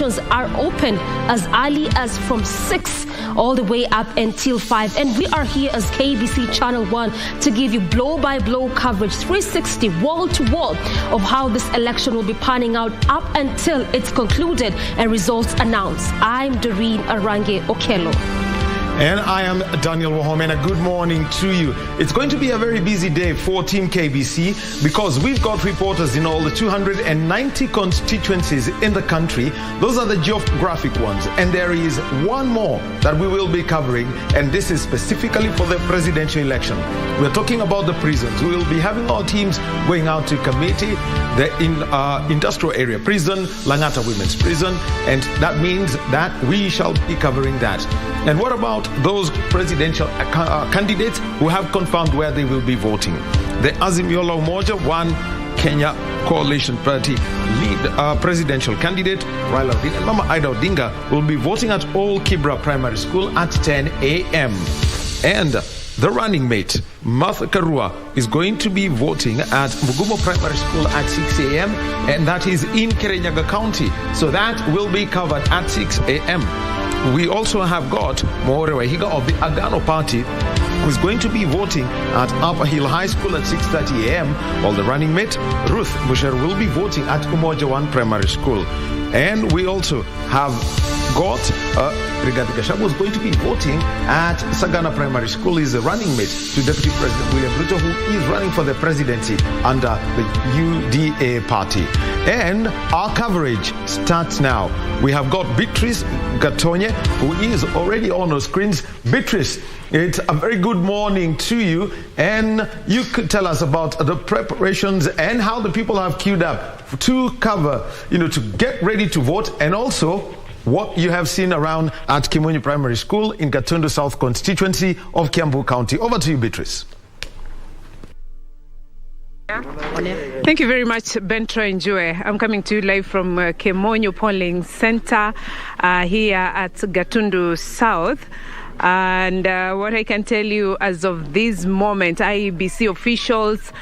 are open as early as from 6 all the way up until 5, and we are here as KBC Channel 1 to give you blow-by-blow coverage, 360 wall-to-wall of how this election will be panning out up until it's concluded and results announced. I'm Doreen Arange Okello. And I am Daniel Wahomena. Good morning to you. It's going to be a very busy day for Team KBC because we've got reporters in all the 290 constituencies in the country. Those are the geographic ones. And there is one more that we will be covering, and this is specifically for the presidential election. We're talking about the prisons. We will be having our teams going out to Kamiti, the industrial area prison, Langata Women's Prison, and that means that we shall be covering that. And what about those presidential candidates who have confirmed where they will be voting? The Azimio la Umoja One Kenya Coalition Party lead presidential candidate Raila Odinga and Mama Ida Odinga will be voting at All Kibra Primary School at 10 a.m. And the running mate, Martha Karua, is going to be voting at Mugumo Primary School at 6 a.m. and that is in Kirinyaga County. So that will be covered at 6 a.m. We also have got More Wahiga of the Agano Party, who is going to be voting at Upper Hill High School at 6:30 a.m. while the running mate, Ruth Busher, will be voting at Umoja One Primary School. And we also have got Rigathi Gachagua, who is going to be voting at Sagana Primary School. He's a running mate to Deputy President William Ruto, who is running for the presidency under the UDA party. And our coverage starts now. We have got Beatrice Gatonye, who is already on our screens. Beatrice, it's a very good morning to you, and you could tell us about the preparations and how the people have queued up to cover, to get ready to vote, and also what you have seen around at Kimunyu Primary School in Gatundu South constituency of Kiambu County. Over to you, Beatrice. Thank you very much, Bentra Njue. I'm coming to you live from Kimunyu Polling Center here at Gatundu South. And what I can tell you as of this moment, IEBC officials,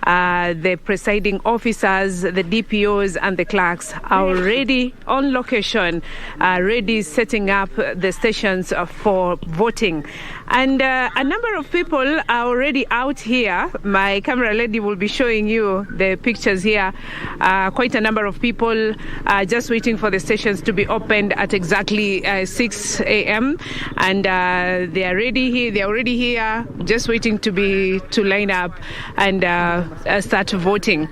the presiding officers, the DPOs and the clerks are already on location, ready setting up the stations for voting. And a number of people are already out here. My camera lady will be showing you the pictures here. Quite a number of people just waiting for the stations to be opened at exactly 6 a.m. And they are ready here. They are already here, just waiting to line up and start voting.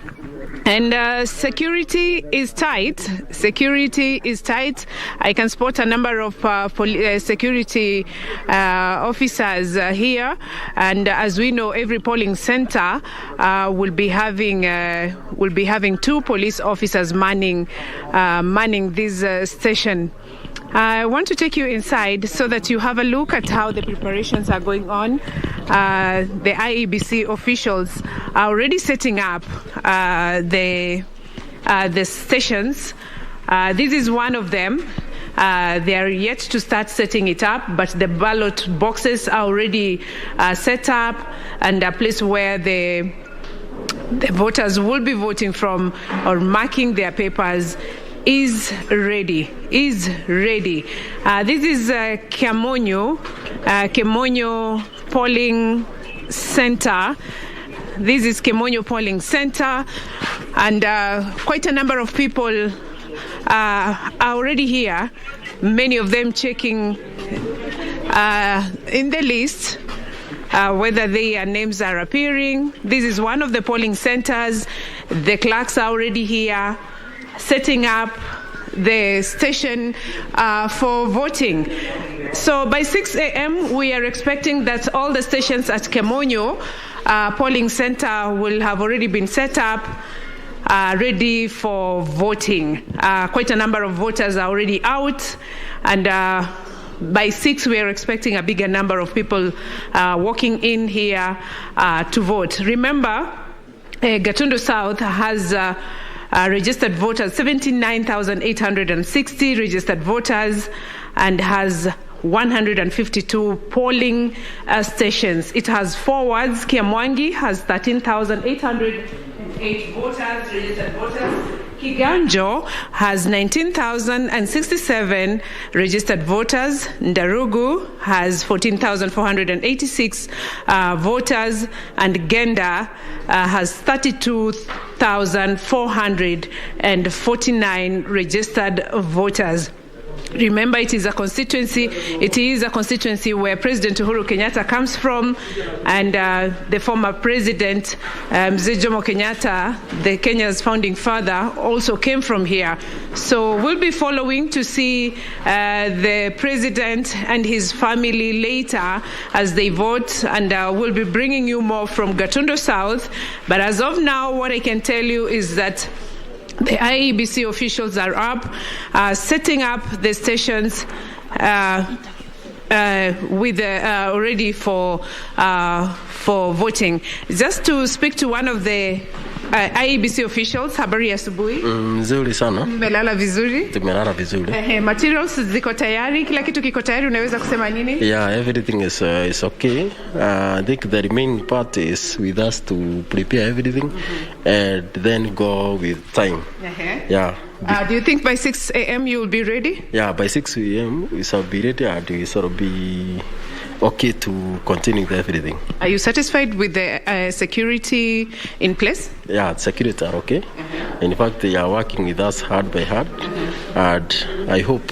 And security is tight. Security is tight. I can spot a number of security officers here. And as we know, every polling center will be having 2 police officers manning this station. I want to take you inside so that you have a look at how the preparations are going on. The IEBC officials are already setting up the stations. This is one of them. They are yet to start setting it up, but the ballot boxes are already set up, and a place where the voters will be voting from or marking their papers is ready. This is Kimunyu Polling Center. This is Kimunyu Polling Center, and quite a number of people are already here. Many of them checking in the list whether their names are appearing. This is one of the polling centers. The clerks are already here, setting up the station for voting. So by 6 a.m. we are expecting that all the stations at Kimunyu polling center will have already been set up, ready for voting. Quite a number of voters are already out, and by 6 we are expecting a bigger number of people walking in here to vote. Remember, Gatundu South has registered voters, 79,860 registered voters, and has 152 polling stations. It has 4 wards. Kiamwangi has 13,808 voters, registered voters. Kiganjo has 19,067 registered voters. Ndarugu has 14,486 voters, and Genda has 32,449 registered voters. Remember, it is a constituency where President Uhuru Kenyatta comes from, and the former president, Mzee Jomo Kenyatta, the Kenya's founding father, also came from here. So we'll be following to see the president and his family later as they vote, and we'll be bringing you more from Gatundu South. But as of now, what I can tell you is that the IEBC officials are up, setting up the stations with ready for voting. Just to speak to one of the IEBC officials, habari asubuhi. Nzuri sana. Mmelala vizuri? Tumelala vizuri. Materials ziko tayari, kila kitu kiko tayari, unaweza kusema nini? Yeah, everything is okay. I think the remaining part is with us to prepare everything and then go with time. Yeah. Do you think by 6 a.m. you will be ready? Yeah, by 6 a.m. we shall be ready and we shall be okay to continue with everything. Are you satisfied with the security in place? Yeah, security are okay. In fact, they are working with us hard by hard, and I hope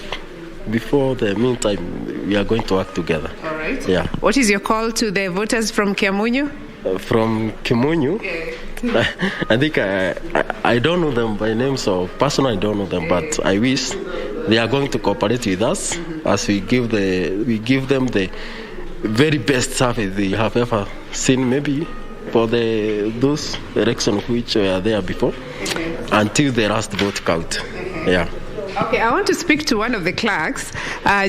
before the meantime we are going to work together. All right. Yeah. What is your call to the voters from Kiamunyu? From Kimunyu, I think I don't know them by name, so personally I don't know them, but I wish they are going to cooperate with us as we give them the very best service they have ever seen, maybe for those elections which were there before, until the last vote count. Yeah. Okay, I want to speak to one of the clerks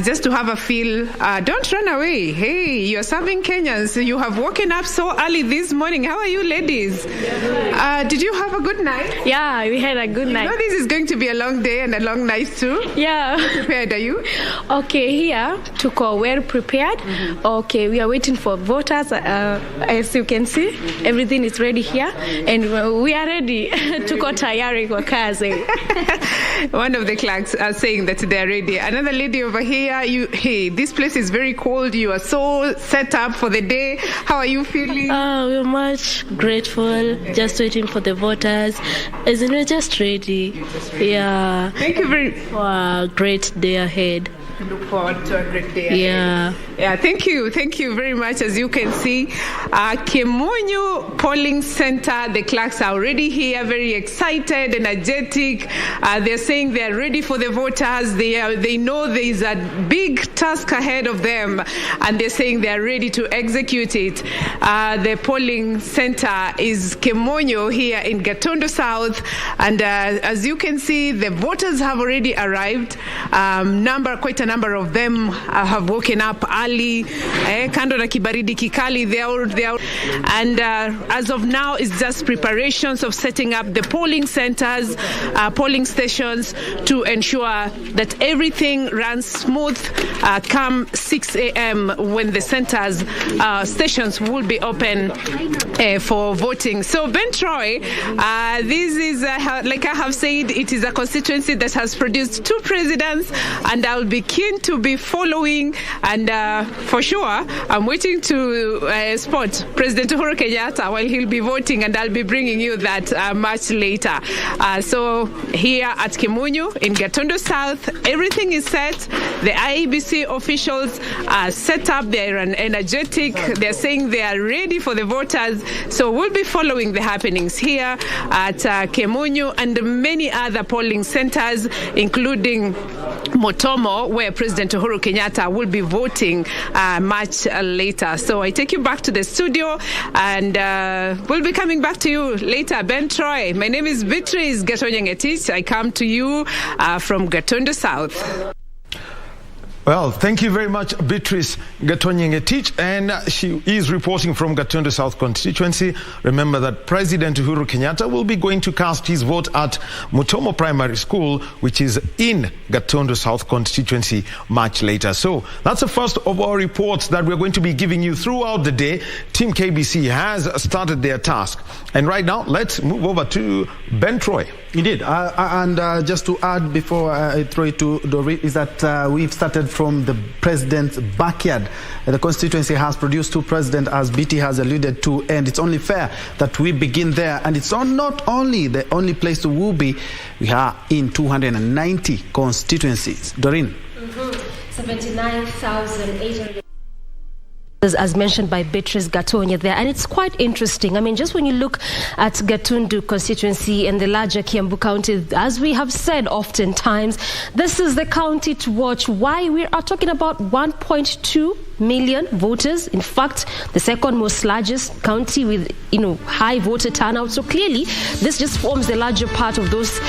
just to have a feel. Don't run away. Hey, you're serving Kenyans. You have woken up so early this morning. How are you, ladies? Did you have a good night? Yeah, we had a good night. You know this is going to be a long day and a long night too? Yeah. How prepared are you? Okay, here, tuko well prepared. Okay, we are waiting for voters. As you can see, everything is ready here. And we are ready. Tuko tayari kwa kazi. One of the clerks are saying that they're ready. Another lady over here, hey, this place is very cold. You are so set up for the day. How are you feeling? We're much grateful. Just waiting for the voters. Isn't it just ready? Yeah. Thank you very much. For a great day ahead. Look forward to a great day. Yeah. Yeah, thank you very much. As you can see, Kimunyu polling center, the clerks are already here, very excited, energetic. They're saying they're ready for the voters. They know there is a big task ahead of them, and they're saying they're ready to execute it. The polling center is Kimunyu here in Gatundu South, and as you can see, the voters have already arrived. Quite a number of them have woken up early. Kando na kibaridi kikali, they are, and as of now, it's just preparations of setting up the polling centers, polling stations to ensure that everything runs smooth come 6 a.m. when the centers, stations will be open for voting. So, Ben Troy, this is, like I have said, it is a constituency that has produced 2 presidents, and I'll be keen to be following, and for sure I'm waiting to spot President Uhuru Kenyatta while he'll be voting, and I'll be bringing you that much later. So here at Kimunyu in Gatundu South, everything is set. The IEBC officials are set up. They're energetic. They're saying they are ready for the voters. So we'll be following the happenings here at Kimunyu and many other polling centers, including Motomo, where President Uhuru Kenyatta will be voting much later. So I take you back to the studio, and we'll be coming back to you later. Ben Troy, my name is Beatrice Gatonyengetich. I come to you from Gatundu South. Well, thank you very much, Beatrice Gatonyengetich, and she is reporting from Gatundu South constituency. Remember that President Uhuru Kenyatta will be going to cast his vote at Mutomo Primary School, which is in Gatundu South constituency, much later. So that's the first of our reports that we're going to be giving you throughout the day. Team KBC has started their task. And right now, let's move over to Ben Troy. Indeed, and just to add before I throw it to Dorit, is that we've started from the president's backyard. The constituency has produced 2 presidents, as BT has alluded to, and it's only fair that we begin there. And it's not only the only place to will be. We are in 290 constituencies. Doreen. 79,800. As mentioned by Beatrice Gatonya there, and it's quite interesting. I mean, just when you look at Gatundu constituency and the larger Kiambu county, as we have said oftentimes, this is the county to watch. Why? We are talking about 1.2 million voters. In fact, the second most largest county with, high voter turnout. So clearly, this just forms the larger part of those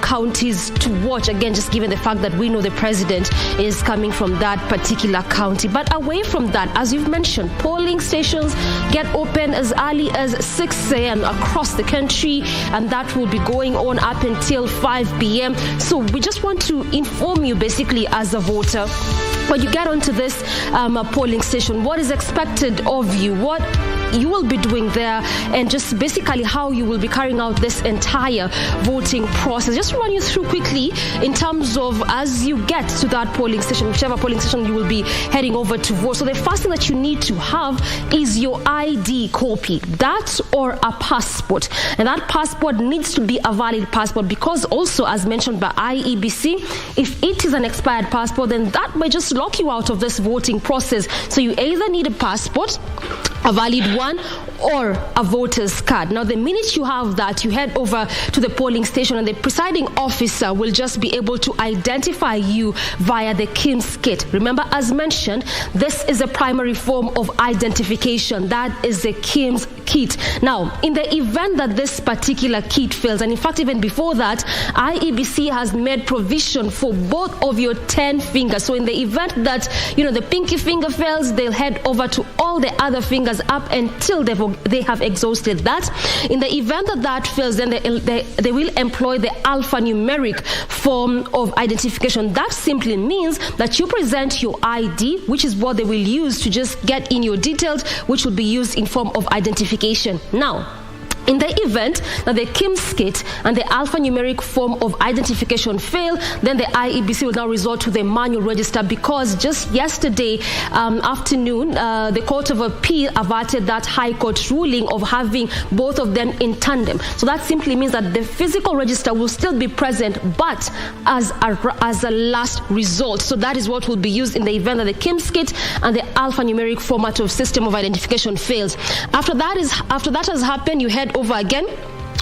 counties to watch. Again, just given the fact that we know the president is coming from that particular county. But away from that, as you've mentioned, polling stations get open as early as 6 a.m. across the country, and that will be going on up until 5 p.m. So we just want to inform you, basically, as a voter, when you get onto this polling station, what is expected of you, what you will be doing there, and just basically how you will be carrying out this entire voting process. Just to run you through quickly in terms of as you get to that polling station, whichever polling station you will be heading over to vote. So the first thing that you need to have is your ID copy, that or a passport. And that passport needs to be a valid passport, because also, as mentioned by IEBC, if it is an expired passport, then that may just lock you out of this voting process. So you either need a passport, a valid one, or a voter's card. Now, the minute you have that, you head over to the polling station, and the presiding officer will just be able to identify you via the KIMS kit. Remember, as mentioned, this is a primary form of identification. That is the KIMS kit. Now, in the event that this particular kit fails, and in fact, even before that, IEBC has made provision for both of your 10 fingers. So in the event that, the pinky finger fails, they'll head over to all the other fingers up until they have exhausted that. In the event that that fails, then they will employ the alphanumeric form of identification. That simply means that you present your ID, which is what they will use to just get in your details, which will be used in form of identification. Now, in the event that the KIMS kit and the alphanumeric form of identification fail, then the IEBC will now resort to the manual register, because just yesterday afternoon, the Court of Appeal averted that High Court ruling of having both of them in tandem. So that simply means that the physical register will still be present, but as a last result. So that is what will be used in the event that the KIMS kit and the alphanumeric format of system of identification fails. After that has happened, you head over again,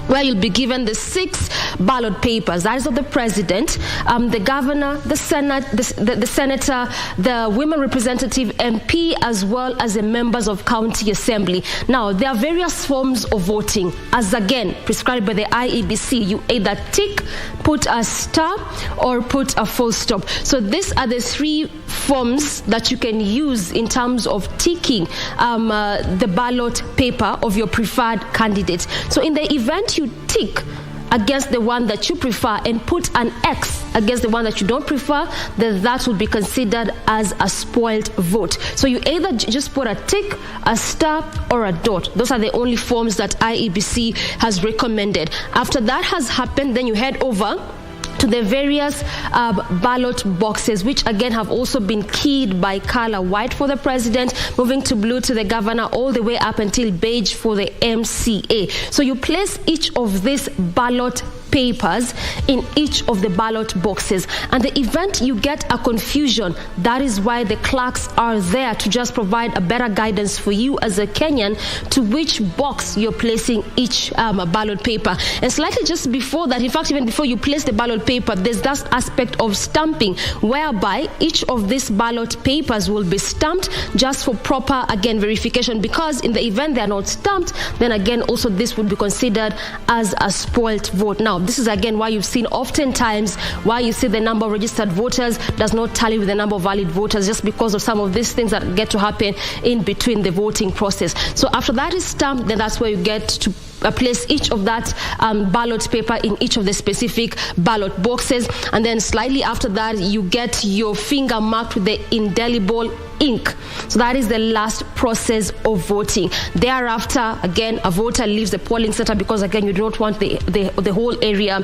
where you'll be given the 6 ballot papers. That is of the president, the governor, the senate, the senator, the women representative, MP, as well as the members of county assembly. Now, there are various forms of voting, as again prescribed by the IEBC. You either tick, put a star, or put a full stop. So these are the 3 forms that you can use in terms of ticking the ballot paper of your preferred candidate. So in the event you tick against the one that you prefer and put an X against the one that you don't prefer, then that will be considered as a spoiled vote. So you either just put a tick, a star, or a dot. Those are the only forms that IEBC has recommended. After that has happened, then you head over to the various ballot boxes, which again have also been keyed by color: white for the president, moving to blue to the governor, all the way up until beige for the MCA. So you place each of these ballot papers in each of the ballot boxes, and the event you get a confusion, that is why the clerks are there to just provide a better guidance for you as a Kenyan to which box you're placing each ballot paper. And slightly just before that, in fact, even before you place the ballot paper, there's that aspect of stamping, whereby each of these ballot papers will be stamped just for proper, again, verification, because in the event they are not stamped, then again also this would be considered as a spoilt vote. Now, this is again why you've seen oftentimes why you see the number of registered voters does not tally with the number of valid voters, just because of some of these things that get to happen in between the voting process. So after that is stamped, then that's where you get to place each of that ballot paper in each of the specific ballot boxes, and then slightly after that you get your finger marked with the indelible ink. So that is the last process of voting. Thereafter, again, a voter leaves the polling center because, again, you do not want the whole area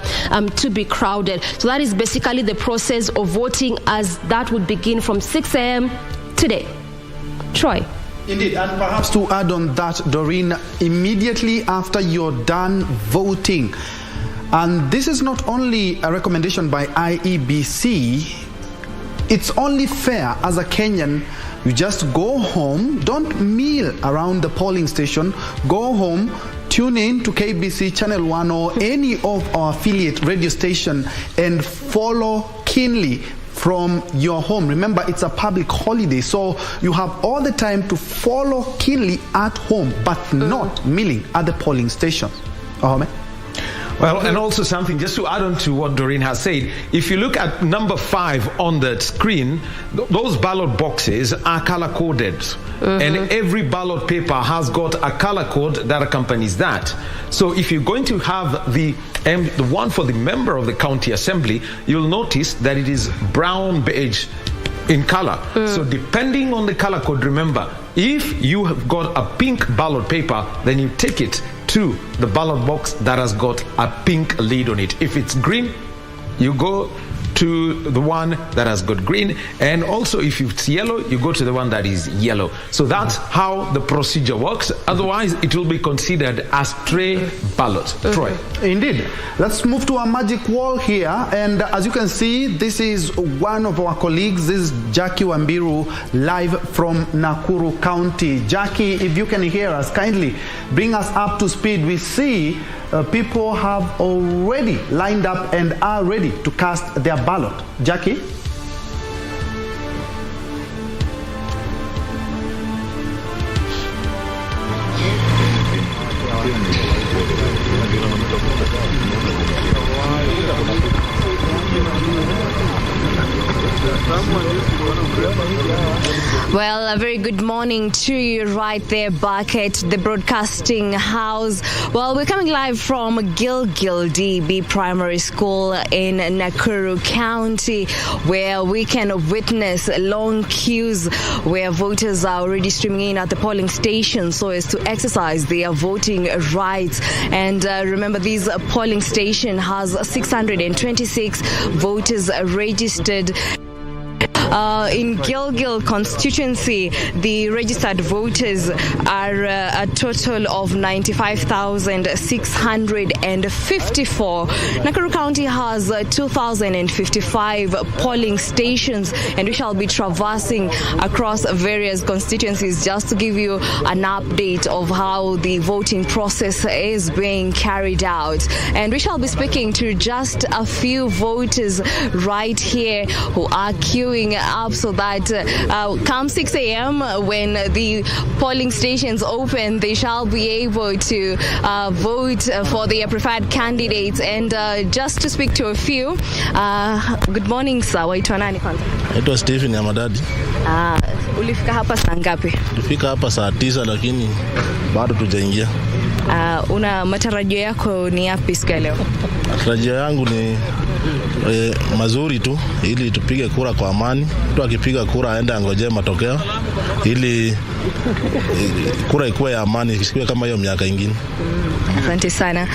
to be crowded. So that is basically the process of voting, as that would begin from 6 a.m. today. Troy. Indeed, and perhaps to add on that, Doreen, immediately after you're done voting, and this is not only a recommendation by IEBC, it's only fair as a Kenyan, you just go home, don't meal around the polling station, go home, tune in to KBC Channel 1 or any of our affiliate radio station and follow keenly from your home. Remember, it's a public holiday, so you have all the time to follow keenly at home, but not milling at the polling stations. Well, and also something just to add on to what Doreen has said, if you look at number 5 on the screen, those ballot boxes are color-coded. And every ballot paper has got a color code that accompanies that. So if you're going to have the one for the member of the county assembly, you'll notice that it is brown beige in color. So depending on the color code, remember, if you have got a pink ballot paper, then you take it to the ballot box that has got a pink lid on it. If it's green, you go to the one that has got green, and also if it's yellow, you go to the one that is yellow. So that's how the procedure works. Otherwise, it will be considered a stray ballot. Troy. Indeed. Let's move to a magic wall here, and as you can see, this is one of our colleagues. This is Jackie Wambiru, live from Nakuru County. Jackie, if you can hear us, kindly bring us up to speed. We see people have already lined up and are ready to cast their ballot. Jackie? Well, a very good morning to you right there back at the broadcasting house. Well, we're coming live from Gilgil DB Primary School in Nakuru County, where we can witness long queues where voters are already streaming in at the polling station so as to exercise their voting rights. And remember, this polling station has 626 voters registered. In Gilgil constituency, the registered voters are a total of 95,654. Nakuru County has 2,055 polling stations, and we shall be traversing across various constituencies just to give you an update of how the voting process is being carried out. And we shall be speaking to just a few voters right here who are queuing up so that come 6 a.m. when the polling stations open, they shall be able to vote for their preferred candidates. And just to speak to a few, good morning sir, waitwa nani kwanza? Naitwa Stephen Yamadadi. Ulifika hapa saa ngapi? Tulifika hapa saa 9 lakini bado tujaingia. Una matarajio yako ni yapi siku leo? Matarajio yangu ni mazuri tu, ili tupige kura kwa amani. Mtu akipiga kura aende angoje matokeo ili kura ikuwe ya amani, isiwe kama hiyo miaka ingine. Asante sana.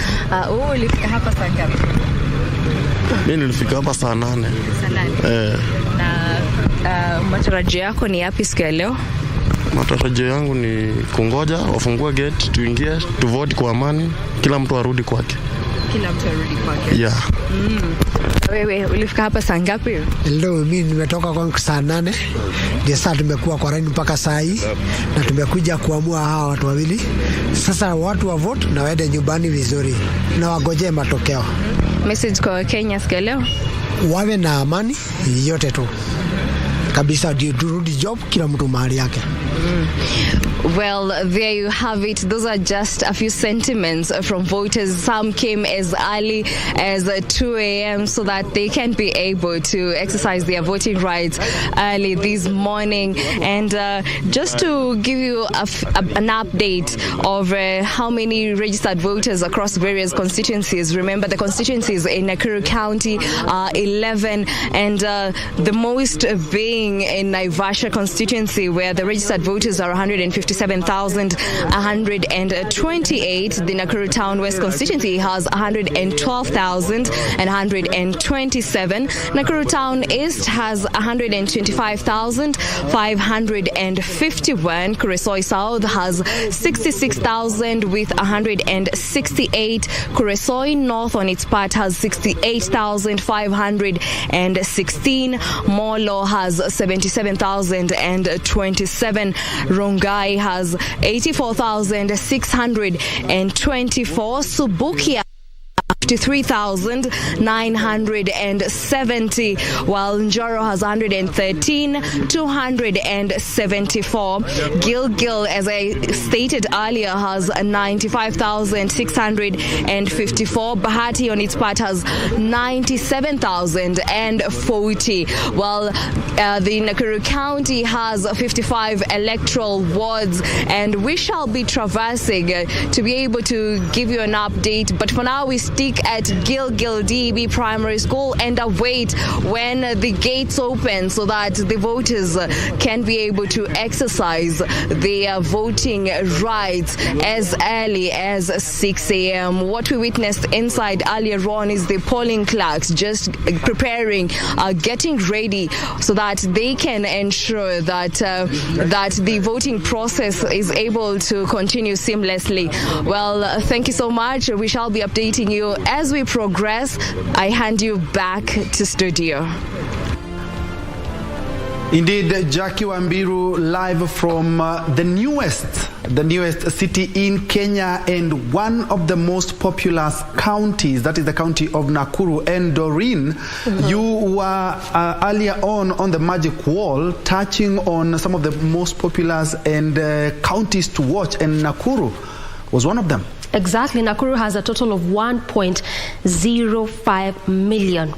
Wewe ulifika hapa saa ngapi? Mimi nilifika hapa saa 8. Saa 8. Na matarajio yako ni yapi siku leo? Matarajio yangu ni kungoja wafungue gate, tuingie, tuvote kwa amani, kila mtu arudi kwake. Kila mtu arudi kwake. Yeah. Wewe ulifika hapa saa ngapi? Leo mimi nimetoka kwa saa 8. Ndio sasa tumekuwa kwa raini mpaka saa hii na tumekuja kuamua hawa watu wawili. Sasa watu wa vote na waende nyumbani vizuri na wagoje matokeo. Message kwa Kenya siku leo? Wawe na amani yote tu. Kabisa, ndio turudi job, kila mtu mahali yake. Well, there you have it. Those are just a few sentiments from voters. Some came as early as 2 a.m. so that they can be able to exercise their voting rights early this morning. And just to give you an update of how many registered voters across various constituencies. Remember, the constituencies in Nakuru County are 11, and the most being in Naivasha constituency, where the registered voters are 157,128. The Nakuru Town West constituency has 112,127. Nakuru Town East has 125,551. Kuresoi South has 66,000 with 168. Kuresoi North on its part has 68,516. Molo has 77,027. Rongai has 84,624. Subukia 53,970, while Njoro has 113,274. Gilgil, as I stated earlier, has 95,654. Bahati on its part has 97,040, while the Nakuru County has 55 electoral wards, and we shall be traversing to be able to give you an update. But for now, we stick at Gilgil DEB Primary School and await when the gates open so that the voters can be able to exercise their voting rights as early as 6 a.m. What we witnessed inside earlier on is the polling clerks just preparing, getting ready so that they can ensure that that the voting process is able to continue seamlessly. Well, thank you so much. We shall be updating you as we progress. I hand you back to studio. Indeed, Jackie Wambiru live from the newest city in Kenya and one of the most populous counties, that is the county of Nakuru. And Doreen, you were earlier on the magic wall touching on some of the most populous and counties to watch, and Nakuru was one of them. Exactly. Nakuru has a total of 1.05 million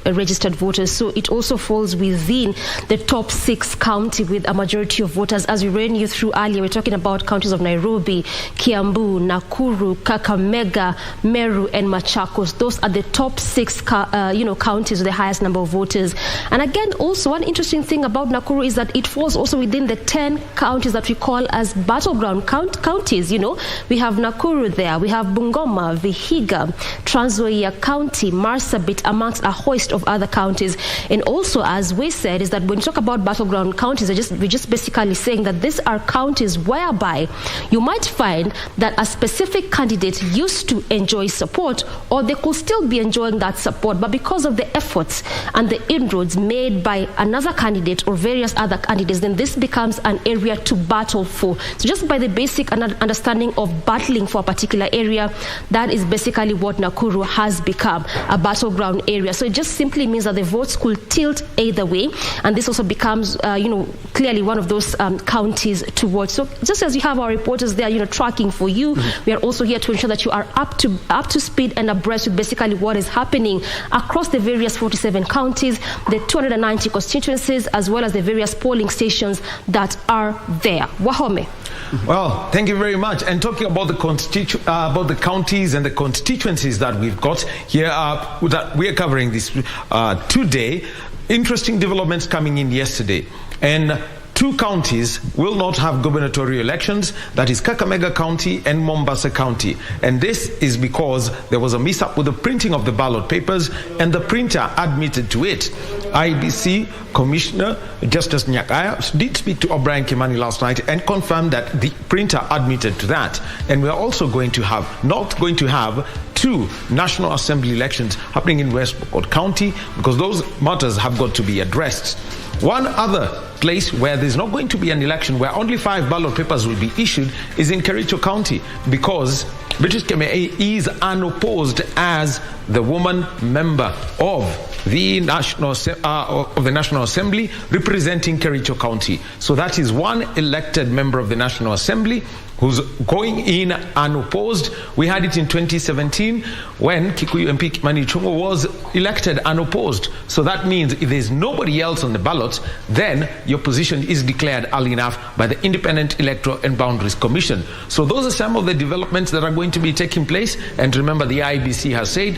registered voters, so it also falls within the top 6 county with a majority of voters. As we ran you through earlier, we're talking about counties of Nairobi, Kiambu, Nakuru, Kakamega, Meru and Machakos. Those are the top 6 counties with the highest number of voters. And again, also one interesting thing about Nakuru is that it falls also within the 10 counties that we call as battleground counties. We have Nakuru there, we have Bungoma, Vihiga, Trans Nzoia County, Marsabit, amongst a host of other counties. And also, as we said, is that when you talk about battleground counties, we're just basically saying that these are counties whereby you might find that a specific candidate used to enjoy support, or they could still be enjoying that support, but because of the efforts and the inroads made by another candidate or various other candidates, then this becomes an area to battle for. So just by the basic understanding of battling for a particular area, that is basically what Nakuru has become, a battleground area. So it just simply means that the votes could tilt either way, and this also becomes clearly one of those counties to watch. So just as you have our reporters there tracking for you, we are also here to ensure that you are up to speed and abreast with basically what is happening across the various 47 counties, the 290 constituencies, as well as the various polling stations that are there. Wahome. Well, thank you very much. And talking about the counties and the constituencies that we've got here, that we are covering this today, interesting developments coming in yesterday. And 2 counties will not have gubernatorial elections, that is Kakamega County and Mombasa County. And this is because there was a mishap with the printing of the ballot papers, and the printer admitted to it. IBC Commissioner Justice Nyakaya did speak to O'Brien Kimani last night and confirmed that the printer admitted to that. And we're also not going to have 2 National Assembly elections happening in West Pokot County, because those matters have got to be addressed. One other place where there's not going to be an election, where only 5 ballot papers will be issued, is in Kericho County, because British Keme is unopposed as the woman member of the National Assembly representing Kericho County. So that is one elected member of the National Assembly who's going in unopposed. We had it in 2017 when Kikuyu MP Kimani Ichung'wah was elected unopposed. So that means if there's nobody else on the ballot, then your position is declared early enough by the Independent Electoral and Boundaries Commission. So those are some of the developments that are going to be taking place. And remember, the IEBC has said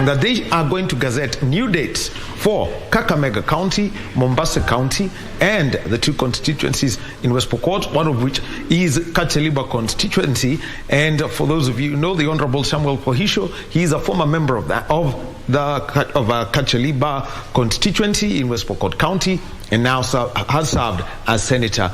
that they are going to gazette new dates for Kakamega County, Mombasa County, and the two constituencies in West Pokot, one of which is Kacheliba constituency. And for those of you who know the Honorable Samuel Pohisho, he is a former member of Kacheliba constituency in West Pokot County, and now has served as senator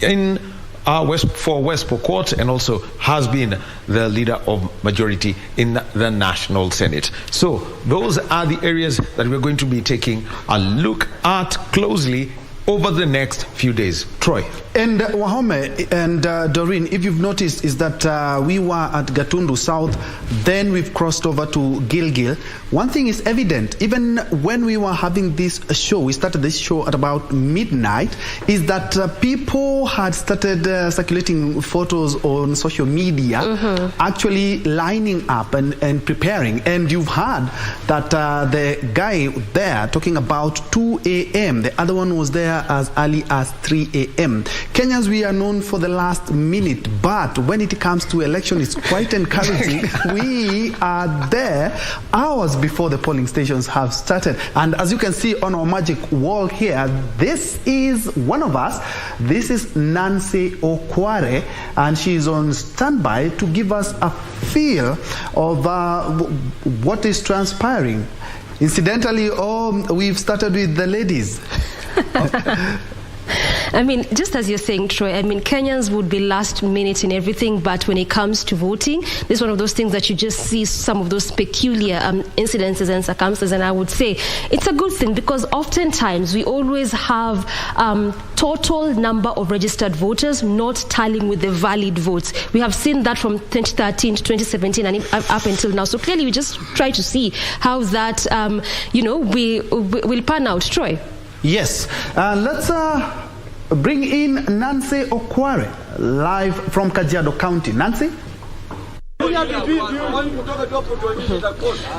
in West Pokot, and also has been the leader of majority in the National Senate. So those are the areas that we're going to be taking a look at closely over the next few days. Troy. And Wahome and Doreen, if you've noticed, is that we were at Gatundu South, then we've crossed over to Gilgil. One thing is evident, even when we were having this show, we started this show at about midnight, is that people had started circulating photos on social media, actually lining up and preparing. And you've heard that the guy there talking about 2 a.m., the other one was there as early as 3 a.m. Kenyans, we are known for the last minute, but when it comes to election, it's quite encouraging. We are there hours before the polling stations have started. And as you can see on our magic wall here, this is one of us. This is Nancy Okware, and she's on standby to give us a feel of what is transpiring. Incidentally, we've started with the ladies. I mean, just as you're saying, Troy, I mean, Kenyans would be last minute in everything, but when it comes to voting, this is one of those things that you just see some of those peculiar incidences and circumstances, and I would say it's a good thing, because oftentimes we always have total number of registered voters not tallying with the valid votes. We have seen that from 2013 to 2017 and up until now. So clearly we just try to see how that, will pan out. Troy? Yes. Let's bring in Nancy Okware, live from Kajiado County. Nancy?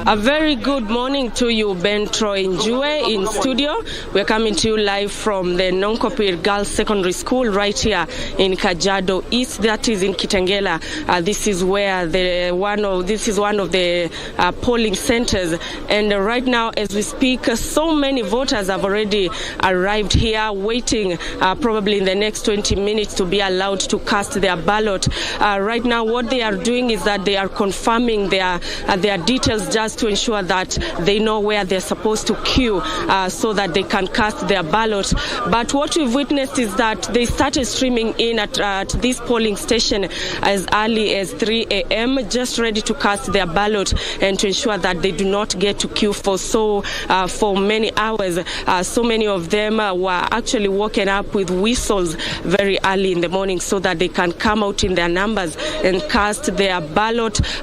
A very good morning to you, Ben, Troy, and Juma in studio. We're coming to you live from the NEWSCOP Girls Secondary School right here in Kajiado East, that is in Kitengela. This is where one of the polling centers, and right now as we speak, so many voters have already arrived here, waiting probably in the next 20 minutes to be allowed to cast their ballot. Right now what they are doing is that they are confirming their details, just to ensure that they know where they're supposed to queue so that they can cast their ballot. But what we've witnessed is that they started streaming in at this polling station as early as 3 a.m. just ready to cast their ballot and to ensure that they do not get to queue for many hours. So many of them were actually woken up with whistles very early in the morning so that they can come out in their numbers and cast their ballot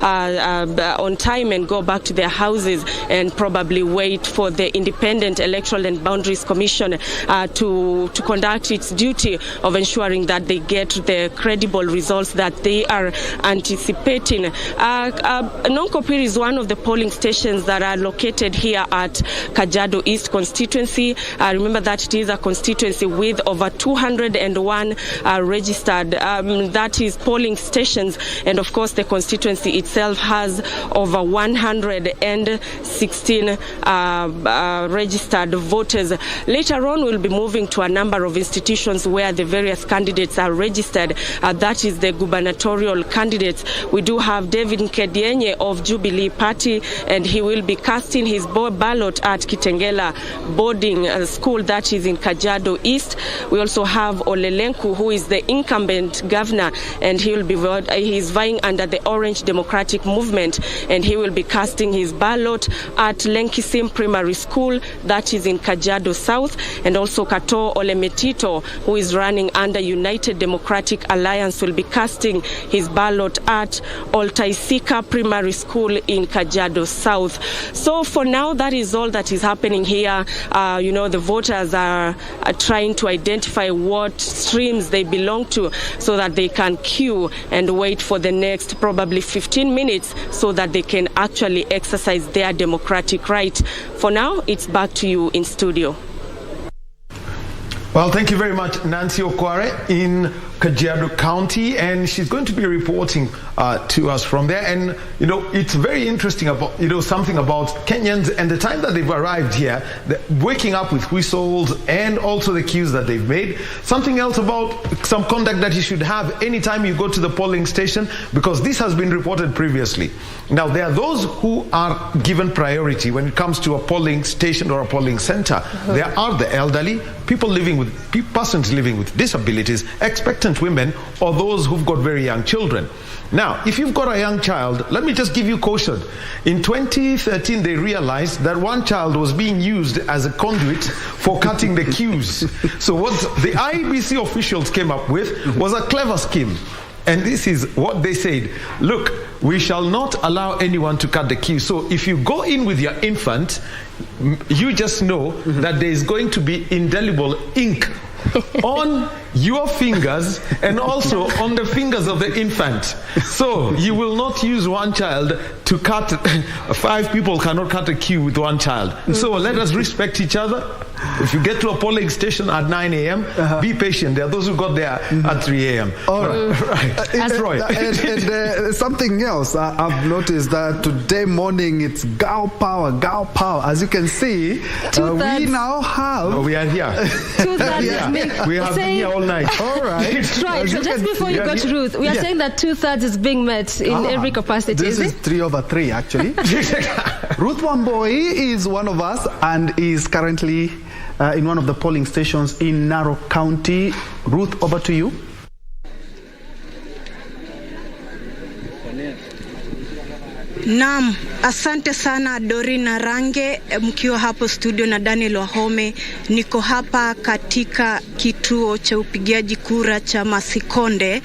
on time and go back to their houses and probably wait for the Independent Electoral and Boundaries Commission to conduct its duty of ensuring that they get the credible results that they are anticipating. NEWSCOP is one of the polling stations that are located here at Kajiado East constituency. Remember that it is a constituency with over 201 registered that is polling stations, and of course the constituency itself has over 116 registered voters. Later on we'll be moving to a number of institutions where the various candidates are registered. That is the gubernatorial candidates. We do have David Nkedienye of Jubilee Party, and he will be casting his ballot at Kitengela boarding school that is in Kajiado East. We also have Olelenku, who is the incumbent governor, and he is vying under the orange launched Democratic Movement, and he will be casting his ballot at Lenkisim Primary School, that is in Kajiado South, and also Kato Olemetito, who is running under United Democratic Alliance, will be casting his ballot at Oltaisika Primary School in Kajiado South. So for now, that is all that is happening here. The voters are trying to identify what streams they belong to so that they can queue and wait for the next probably 15 minutes so that they can actually exercise their democratic right. For now, it's back to you in studio. Well, thank you very much, Nancy Okware in Kajiado County, and she's going to be reporting to us from there. And it's very interesting about something about Kenyans and the time that they've arrived here, waking up with whistles and also the queues that they've made. Something else about some conduct that you should have anytime you go to the polling station, because this has been reported previously. Now, there are those who are given priority when it comes to a polling station or a polling center. There are the elderly, persons living with disabilities, expectant women, or those who've got very young children. Now, if you've got a young child, let me just give you caution. In 2013, they realized that one child was being used as a conduit for cutting the queues. So what the IEBC officials came up with was a clever scheme. And this is what they said: look, we shall not allow anyone to cut the queue. So if you go in with your infant, you just know that there is going to be indelible ink on your fingers and also on the fingers of the infant. So you will not use one child to cut. 5 people cannot cut a queue with one child. So let us respect each other. If you get to a polling station at 9 a.m., be patient. There are those who got there at 3 a.m. All right. And something else I've noticed that today morning it's Gao Power. As you can see, we now have... we are here. We have been here all night. All right. Right. So just before you go to Ruth, we are saying that 2/3 is being met in every capacity. This is 3/3 actually. Ruth Wamboi is one of us and is currently in one of the polling stations in Narok County. Ruth, over to you. Naam, asante sana Dorina Range mkiwa hapo studio na Daniel Wahome. Niko hapa katika kituo cha upigaji kura cha Masikonde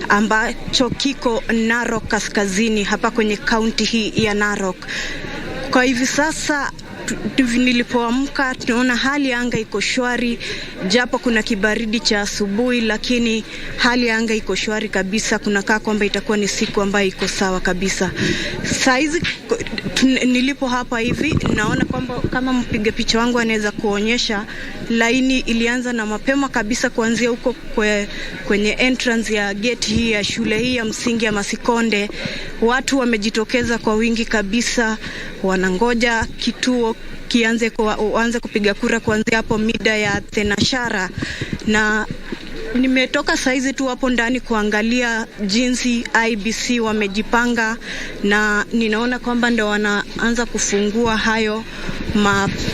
ambacho kiko Narok Kaskazini hapa kwenye kaunti hii ya Narok. Kwa hivi sasa nilipoamka tunaona hali ya anga iko shwari, japo kuna kibaridi cha asubuhi, lakini hali ya anga iko shwari kabisa. Kunakaa kwamba itakuwa ni siku ambayo iko sawa kabisa. Saizi nilipo hapa hivi naona kwamba kama mpiga picha wangu anaweza kuonyesha, laini ilianza na mapema kabisa kuanzia huko kwenye entrance ya gate hii ya shule hii ya msingi ya Masikonde. Watu wamejitokeza kwa wingi kabisa, wanangoja kituo waanze kupiga kura kuanzia hapo mida ya thenashara. Na nimetoka saizi tu hapo ndani kuangalia jinsi IBC wamejipanga, na ninaona kwamba ndio wanaanza kufungua hayo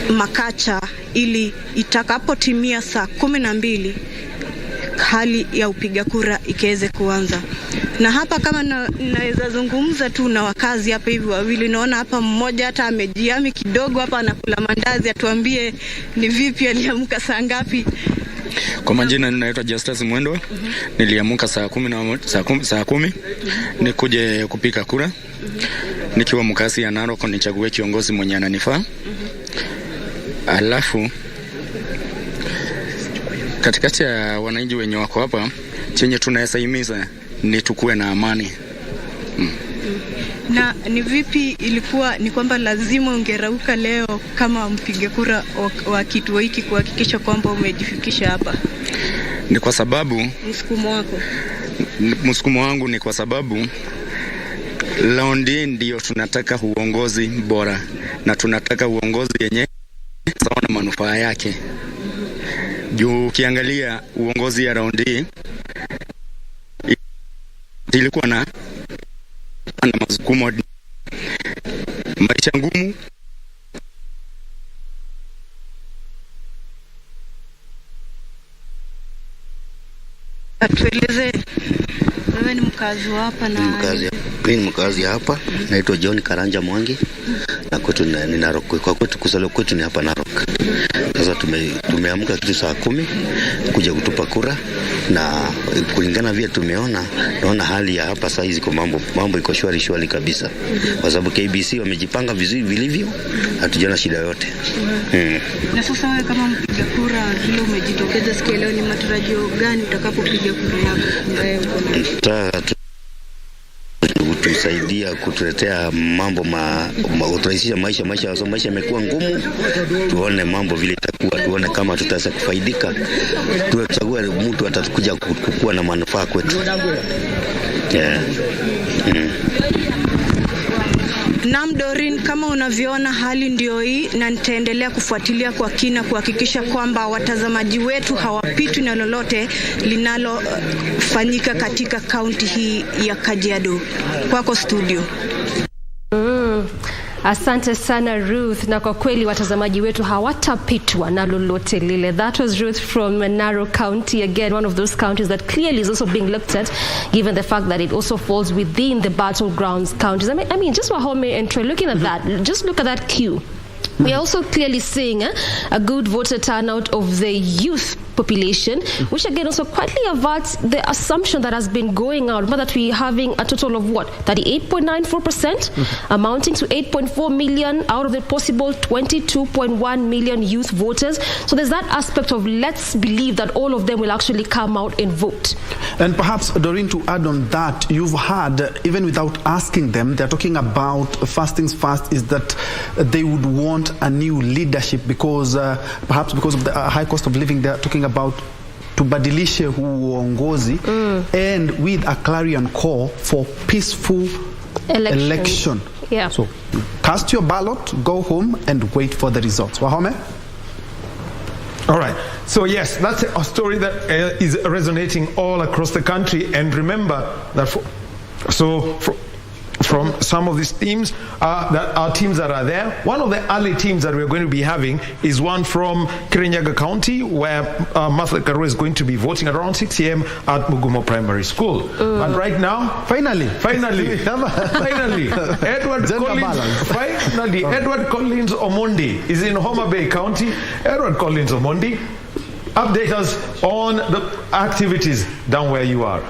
makacha ili itakapotimia saa 12 hali ya upiga kura ikaweze kuanza. Na hapa kama naweza zungumza tu na wakazi hapa hivi wawili, naona hapa mmoja hata amejiami kidogo hapa anakula mandazi, atuambie ni vipi aliamka saa ngapi. Kwa majina ninaitwa Justus Mwendo. Niliamka saa 10 nikuje kupiga kura. Nikiwa mkazi ya Narok nichague kiongozi mwenye ananifaa. Alafu katikati ya wananchi wenye wako hapa, chenye tunaweza himiza ni tukue na amani. Na ni vipi ilikuwa ni kwamba lazima ungerauka leo kama mpiga kura wa kituo hiki kuhakikisha kwamba umejifikisha hapa? Ni kwa sababu msukumo wangu ni kwa sababu laundi ndio tunataka uongozi bora, na tunataka uongozi yenye sawa na manufaa yake. Juu ukiangalia uongozi ya raundi ilikuwa na masukumo, maisha ngumu. Atueleze, wewe ni mkazi hapa na Mimi mkazi hapa, naitwa John Karanja Mwangi, na kwetu ni Narok. Kwa kwetu kusalo kwetu ni hapa Narok. Sasa tumeamka kitu saa 10 kuja kutupa kura, na kulingana vile naona hali ya hapa sasa kwa mambo iko shwari kabisa. Kwa sababu KBC wamejipanga vizuri vilivyo, hatujana shida yote. Na sasa wewe kama mpiga kura vile umejitokeza siku leo, ni matarajio gani utakapopiga kura yako? Tusaidia kutuletea mambo utarahisisha maisha yamekuwa ngumu. Tuone mambo vile itakuwa, tuone kama tutaweza kufaidika, tuchague mtu atakuja kukua na manufaa kwetu. Naam Dorin, kama unavyoona hali ndio hii, na nitaendelea kufuatilia kwa kina kuhakikisha kwamba watazamaji wetu hawapitwi na lolote linalofanyika katika kaunti hii ya Kajiado. Kwako studio. Asante sana Ruth, na kwa kweli watazamaji wetu hawatapitwa na lolote lile. That was Ruth from Narok County, again one of those counties that clearly is also being looked at, given the fact that it also falls within the battlegrounds counties. I mean just Wahome and Troy, looking at that, just look at that queue. We are also clearly seeing a good voter turnout of the youth population, which again also quietly averts the assumption that has been going out, that we're having a total of 38.94%, amounting to 8.4 million out of the possible 22.1 million youth voters. So there's that aspect of let's believe that all of them will actually come out and vote. And perhaps, Doreen, to add on that, you've heard, even without asking them, they're talking about, first things first, is that they would want a new leadership because perhaps because of the high cost of living, they're talking about tubadilishe uongozi, and with a clarion call for peaceful election. Yeah. So cast your ballot, go home and wait for the results. Wahome? All right. So yes, that's a story that is resonating all across the country. And remember that from some of these teams that are teams that are there. One of the early teams that we're going to be having is one from Kirinyaga County, where Martha Karua is going to be voting at around 6 a.m. at Mugumo Primary School. But right now, finally, Edward Collins Omondi is in Homa Bay County. Edward Collins Omondi, update us on the activities down where you are.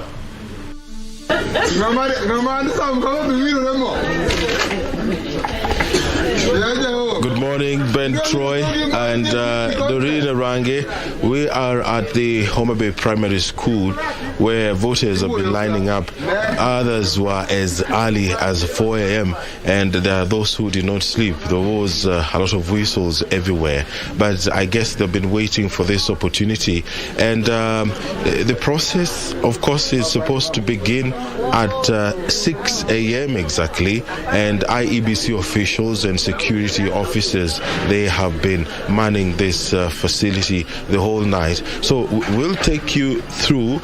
Good morning, Ben Troy and Doreen Range. We are at the Homa Bay Primary School where voters have been lining up. Others were as early as 4 a.m. and there are those who did not sleep. There was a lot of whistles everywhere, but I guess they've been waiting for this opportunity. And the process, of course, is supposed to begin at 6 a.m. exactly, and IEBC officials and security officers, they have been manning this facility the whole night. So we'll take you through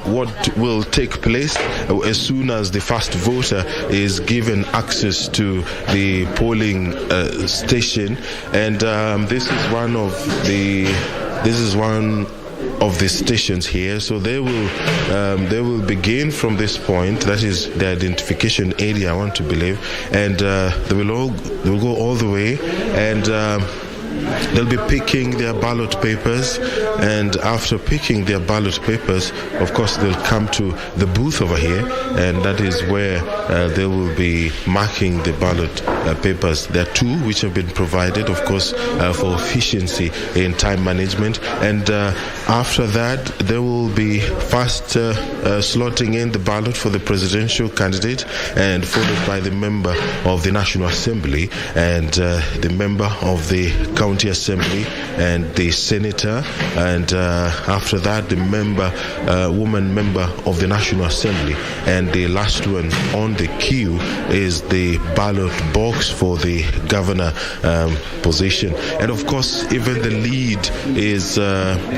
what will take place as soon as the first voter is given access to the polling station. And this is one of the stations here. So they will begin from this point, that is the identification area, I want to believe, and they will go all the way, and they'll be picking their ballot papers, and after picking their ballot papers, of course, they'll come to the booth over here, and that is where they will be marking the ballot papers. There are two which have been provided, of course, for efficiency in time management, and after that, they will be first slotting in the ballot for the presidential candidate, and followed by the member of the National Assembly, and the member of the County Assembly, and the senator, and after that the woman member of the National Assembly, and the last one on the queue is the ballot box for the governor position. And of course, even the lead is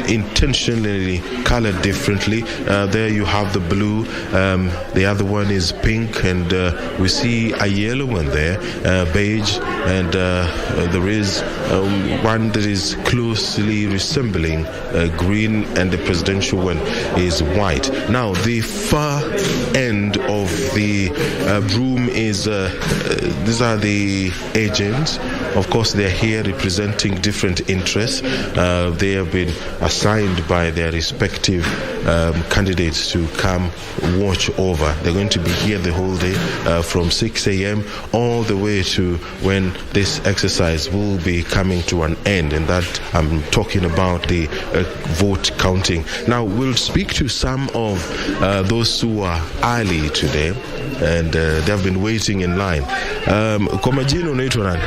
intentionally colored differently. There you have the blue, the other one is pink, and we see a yellow one there, beige, and there is one that is closely resembling green, and the presidential one is white. Now, the far end of the room is, these are the agents. Of course, they're here representing different interests. They have been assigned by their respective candidates to come watch over. They're going to be here the whole day from 6 a.m. all the way to when this exercise will be coming to an end, and that I'm talking about the vote counting. Now, we'll speak to some of those who are early today, and they've been waiting in line. Kwa majina unaitwa nani?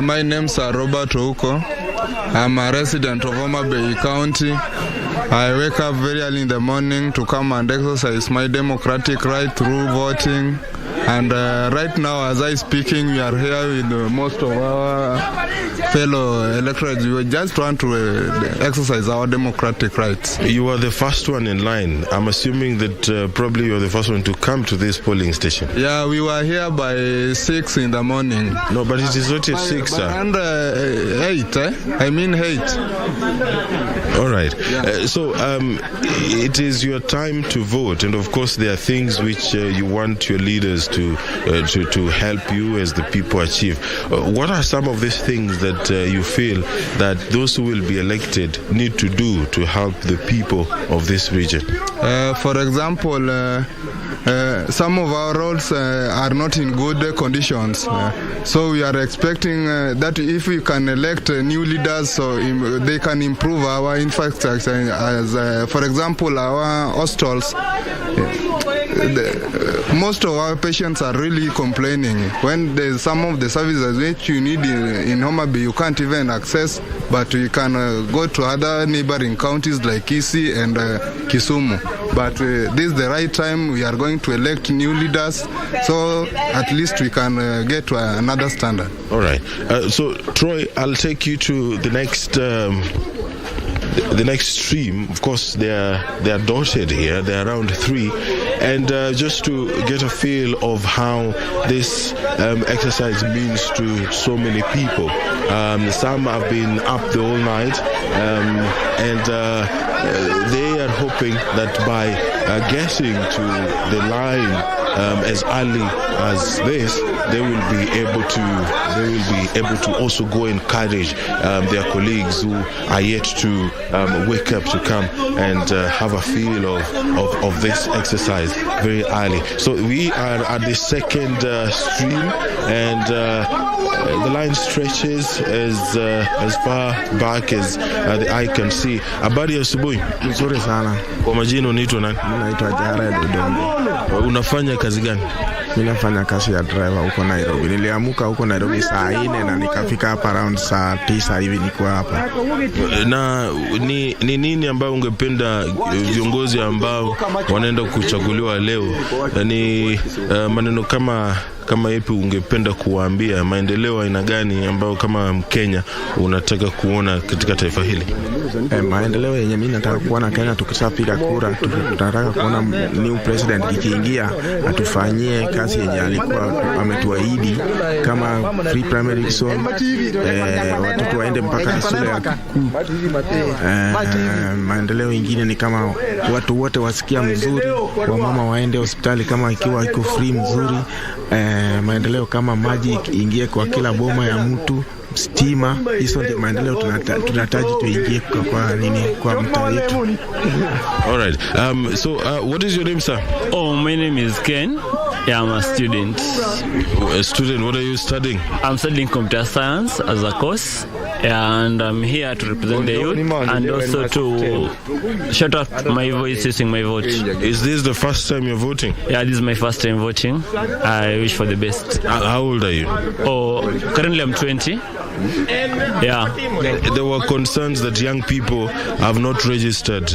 My name's Robert Ouko. I'm a resident of MUTEMBEI County. I wake up very early in the morning to come and exercise my democratic right through voting. And right now, as I'm speaking, we are here with most of our fellow electors. We just want to exercise our democratic rights. You are the first one in line. I'm assuming that probably you are the first one to come to this polling station. Yeah, we were here by 6 in the morning. No, but it is not at 6, sir. And 8, I mean 8. All right. Yeah. So it is your time to vote, and of course there are things which you want your leaders to help you as the people achieve. What are some of these things that you feel that those who will be elected need to do to help the people of this region? For example, some of our roads are not in good conditions. So we are expecting that if we can elect new leaders, so they can improve our infrastructure. As for example, our hostels. Most of our patients are really complaining. When there's some of the services which you need in MUTEMBEI, you can't even access, but you can go to other neighboring counties like KISII and Kisumu. But this is the right time. We are going to elect new leaders, so at least we can get to another standard. All right. So, Troy, I'll take you to the next stream. Of course, they are dotted here. They're around 3, and just to get a feel of how this exercise means to so many people. Some have been up the whole night, and they are hoping that by getting to the line as early as this, they will be able to also go encourage their colleagues who are yet to wake up to come and have a feel of this exercise very early. So we are at the second stream, and the line stretches as far back as the eye can see. Habari ya asubuhi. Nzuri sana. Kwa majina unaitwa nani? Naitwa Jared Odhiambo. Unafanya kazi gani? Mimi nafanya kazi ya driver huko Nairobi. Niliamuka huko Nairobi saa 4 na nikafika hapa around saa 9 hivi niko hapa. Na ni nini ambao ungependa viongozi ambao wanaenda kuchaguliwa leo, ni maneno kama yapi ungependa kuwaambia? Maendeleo aina gani ambao kama Mkenya unataka kuona katika taifa hili? Maendeleo yenye mimi nataka kuona Kenya, tukishapiga kura tunataka kuona new president ikiingia atufanyie kazi yenye alikuwa ametuahidi, kama free primary school, watoto waende mpaka shule ya kikuu. Maendeleo mengine ni kama watu wote wasikia mzuri, wamama waende hospitali kama ikiwa iko free mzuri. Maendeleo kama maji ingie kwa kila boma ya mtu, stima. Hizo ndio maendeleo tunahitaji tuingie kwa mtaa wetu. All right. So what is your name, sir? Oh, my name is Ken. Yeah, I'm a student. A student, what are you studying? I'm studying computer science as a course, and I'm here to represent the youth and also to shout out my voice using my vote. Is this the first time you're voting? Yeah, this is my first time voting. I wish for the best. How old are you? Oh, currently I'm 20. Yeah. There were concerns that young people have not registered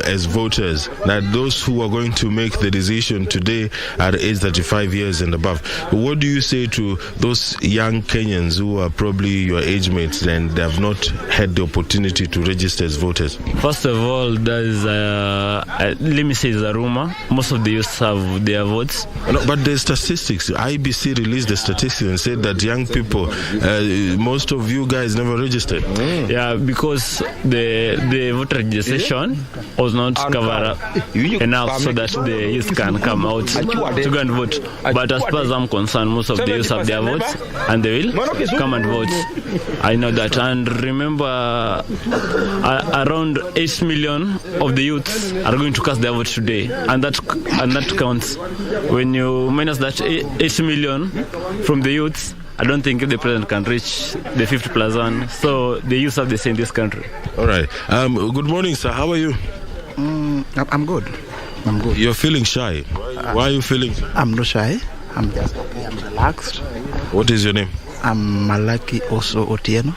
as voters, that those who are going to make the decision today are age 35 years and above. What do you say to those young Kenyans who are probably your age mates and they have not had the opportunity to register as voters? First of all, there's let me say it's a rumor. Most of the youth have their votes. No, but the statistics, IBC released the statistics and said that young people, most of you guys never registered. Yeah, because the voter registration was not covered up enough so that the youth can come out to go and vote. But as far as I'm concerned, most of the youth have their votes and they will come and vote. I know that. And remember, around 8 million of the youths are going to cast their vote today, and that counts. When you minus that 8 million from the youths, I don't think the president can reach the 50+1. So the youth have the same in this country. All right. Good morning, sir. How are you? I'm good. I'm good. You're feeling shy. Why are you feeling shy? I'm not shy. I'm just okay. I'm relaxed. What is your name? I'm Malaki also Otieno.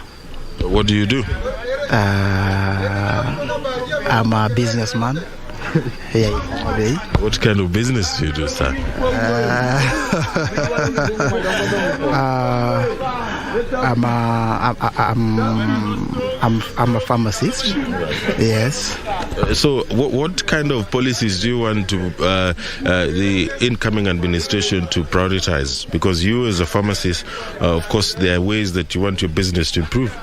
What do you do? I'm a businessman. Here in MUTEMBEI. What kind of business do you do, sir? I'm a pharmacist. Yes. So, what kind of policies do you want to the incoming administration to prioritize? Because you, as a pharmacist, of course, there are ways that you want your business to improve.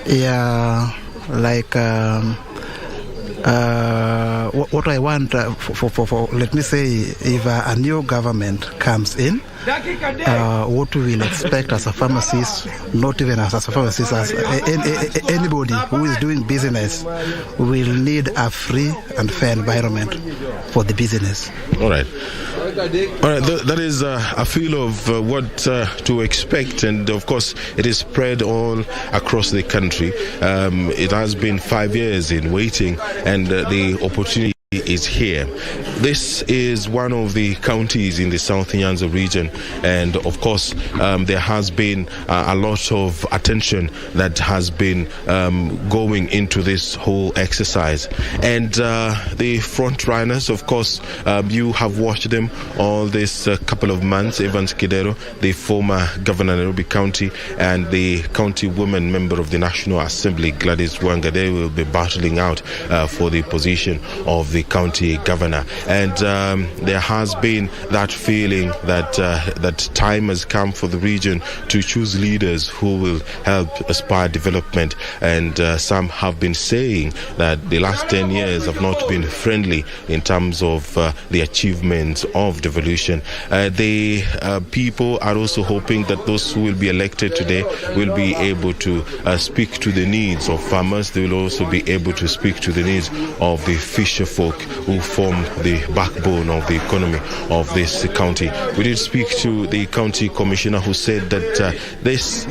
Yeah, like. What I want for let me say, if a new government comes in, what we will expect as a pharmacist, not even as a pharmacist, as anybody who is doing business, will need a free and fair environment for the business. All right. That is a feel of what to expect, and of course it is spread all across the country. It has been 5 years in waiting, and the opportunity is here. This is one of the counties in the South Nyanza region, and of course there has been a lot of attention that has been going into this whole exercise, and the front runners, of course, you have watched them all this couple of months. Evans Kidero, the former governor of Nairobi County, and the county woman member of the National Assembly, Gladys Wanga, they will be battling out for the position of the county governor, and there has been that feeling that that time has come for the region to choose leaders who will help aspire development, and some have been saying that the last 10 years have not been friendly in terms of the achievements of devolution. The people are also hoping that those who will be elected today will be able to speak to the needs of farmers. They will also be able to speak to the needs of the fisher folk who form the backbone of the economy of this county. We did speak to the county commissioner, who said that this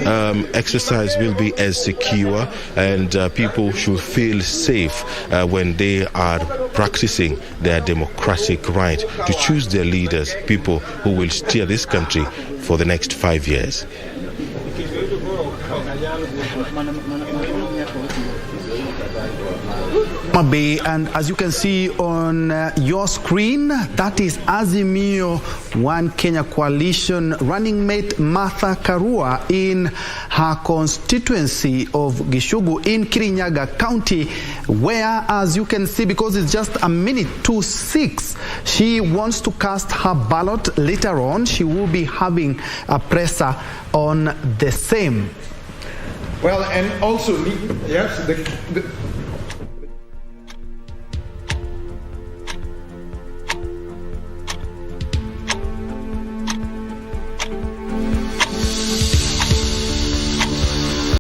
exercise will be as secure, and people should feel safe when they are practicing their democratic right to choose their leaders, people who will steer this country for the next 5 years. And as you can see on your screen, that is Azimio One Kenya Coalition running mate Martha Karua in her constituency of Gishugu in Kirinyaga County, where, as you can see, because it's just a minute to 6, she wants to cast her ballot. Later on, she will be having a presser on the same. Well, and also, yes,